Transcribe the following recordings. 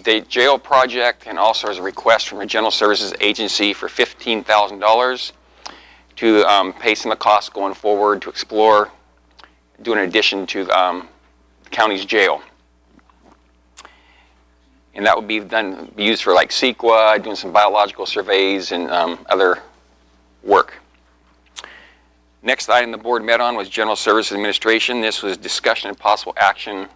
the jail project, and also as a request from a General Services Agency for $15,000 to pay some of the costs going forward to explore, do an addition to the county's jail. And that would be used for like CEQA, doing some biological surveys and other work. Next item the board met on was General Services Administration. This was discussion and possible action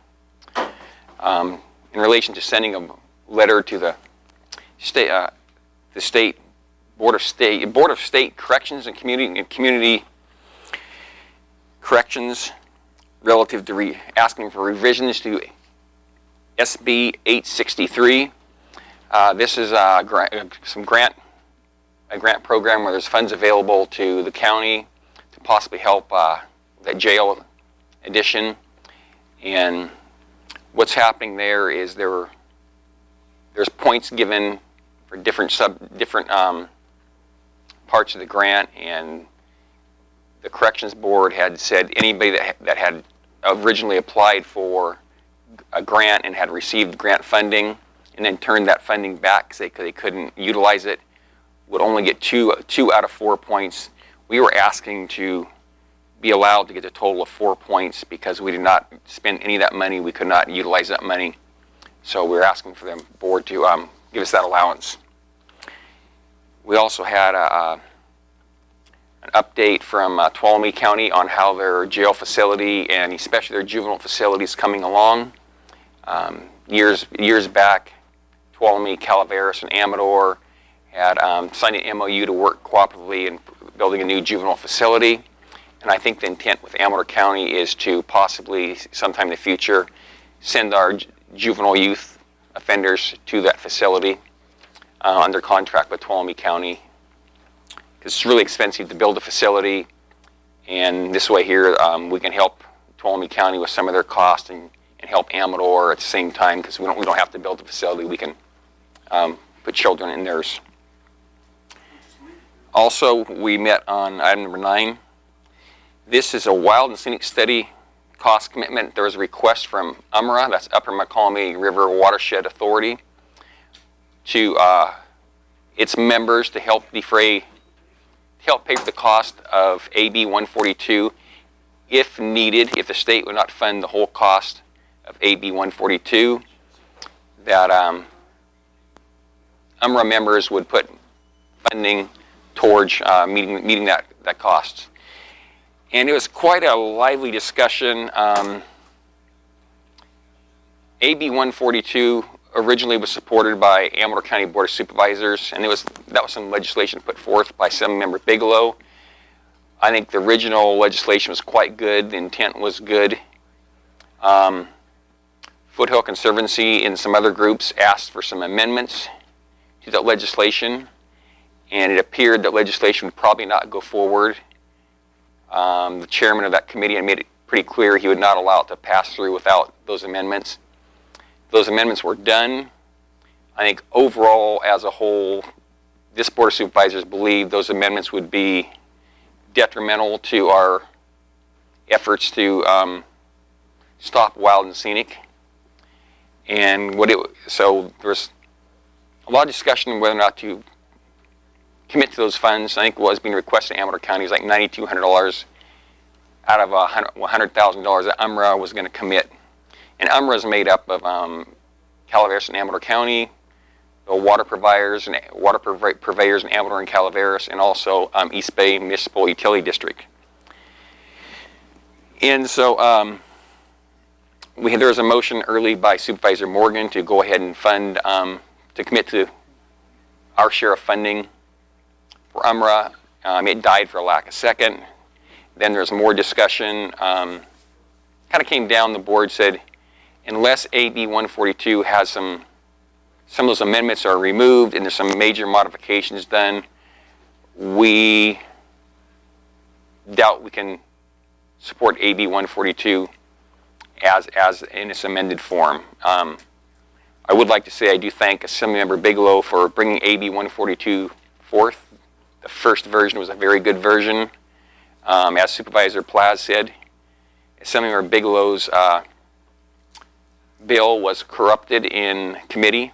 in relation to sending a letter to the state Board of State Corrections and Community Corrections relative to asking for revisions to SB 863. This is a grant program where there's funds available to the county to possibly help that jail addition. And what's happening there is there's points given for different parts of the grant, and the Corrections Board had said anybody that had originally applied for a grant and had received grant funding and then turned that funding back because they couldn't utilize it would only get two out of 4 points. We were asking to be allowed to get a total of 4 points because we did not spend any of that money. We could not utilize that money. So we were asking for the board to give us that allowance. We also had an update from Tuolumne County on how their jail facility and especially their juvenile facility is coming along. Years back, Tuolumne, Calaveras, and Amador had signed an MOU to work cooperatively in building a new juvenile facility. And I think the intent with Amador County is to possibly, sometime in the future, send our juvenile youth offenders to that facility under contract with Tuolumne County. Because it's really expensive to build a facility, and this way here we can help Tuolumne County with some of their costs and help Amador at the same time, because we don't have to build a facility. We can put children in theirs. Also, we met on item number 9. This is a wild and scenic study cost commitment. There was a request from UMRA, that's Upper McCollum River Watershed Authority, to its members to help pay for the cost of AB 142 if needed, if the state would not fund the whole cost of AB 142, that UMRA members would put funding towards meeting that cost. And it was quite a lively discussion. AB 142 originally was supported by Amador County Board of Supervisors, and that was some legislation put forth by Assemblymember Bigelow. I think the original legislation was quite good. The intent was good. Foothill Conservancy and some other groups asked for some amendments to that legislation, and it appeared that legislation would probably not go forward. The chairman of that committee had made it pretty clear he would not allow it to pass through without those amendments. Those amendments were done. I think overall, as a whole, this Board of Supervisors believed those amendments would be detrimental to our efforts to stop wild and scenic. And so there was a lot of discussion on whether or not to commit to those funds. I think what was being requested in Amador County was like $9,200 out of $100,000 that UMRA was going to commit. And UMRA is made up of Calaveras and Amador County, the water purveyors in Amador and Calaveras, and also East Bay Municipal Utility District. And so there was a motion early by Supervisor Morgan to go ahead and fund, to commit to our share of funding for UMRA. It died for a lack of second. Then there was more discussion. Kind of came down, the board said, unless AB 142 has some of those amendments are removed and there's some major modifications done, we doubt we can support AB 142 as in its amended form. I would like to say I do thank Assemblymember Bigelow for bringing AB 142 forth. The first version was a very good version. As Supervisor Plaz said, Assemblymember Bigelow's bill was corrupted in committee,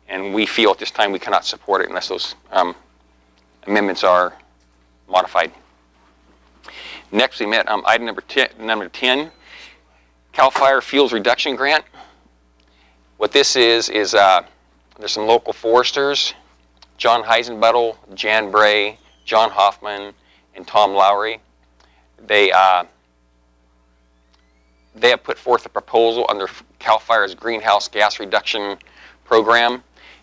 and we feel at this time we cannot support it unless those amendments are modified. Next, we met item number 10, CAL FIRE Fuels Reduction Grant. What this is there's some local foresters, John Heisenbuttel, Jan Bray, John Hoffman, and Tom Lowry. They have put forth a proposal under CAL FIRE's greenhouse gas reduction program.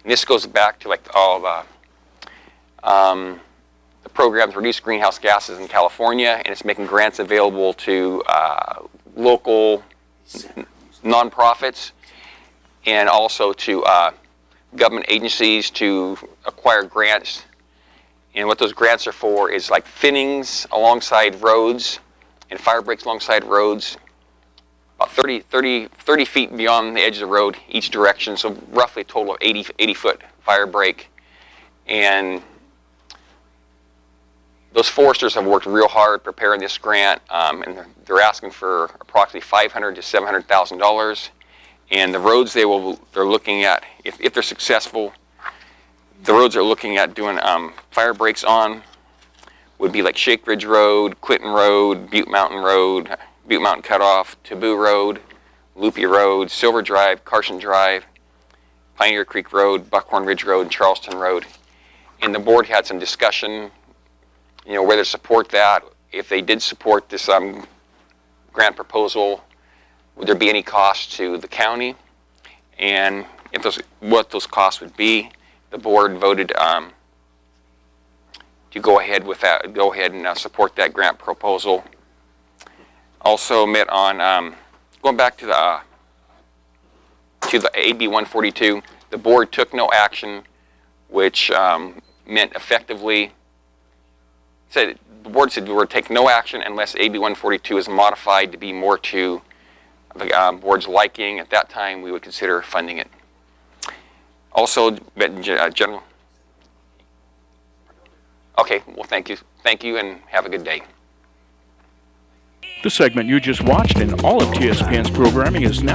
And this goes back to like all the programs to reduce greenhouse gases in California, and it's making grants available to local nonprofits and also to government agencies to acquire grants. And what those grants are for is like thinnings alongside roads and fire breaks alongside roads, about 30 feet beyond the edge of the road each direction, so roughly a total of 80-foot fire break. And those foresters have worked real hard preparing this grant, and they're asking for approximately $500,000 to $700,000. And the roads they're looking at, if they're successful, the roads they're looking at doing fire breaks on would be like Shake Ridge Road, Clinton Road, Butte Mountain Cutoff, Taboo Road, Loopy Road, Silver Drive, Carson Drive, Pioneer Creek Road, Buckhorn Ridge Road, and Charleston Road. And the board had some discussion, whether to support that. If they did support this grant proposal, would there be any cost to the county? And what those costs would be. The board voted to go ahead with that. Go ahead and support that grant proposal. Also met on going back to the AB 142. The board took no action, which meant effectively the board said we would take no action unless AB 142 is modified to be more to the board's liking. At that time, we would consider funding it. Also, General. Okay, well, thank you, and have a good day. The segment you just watched and all of TSPN's programming is now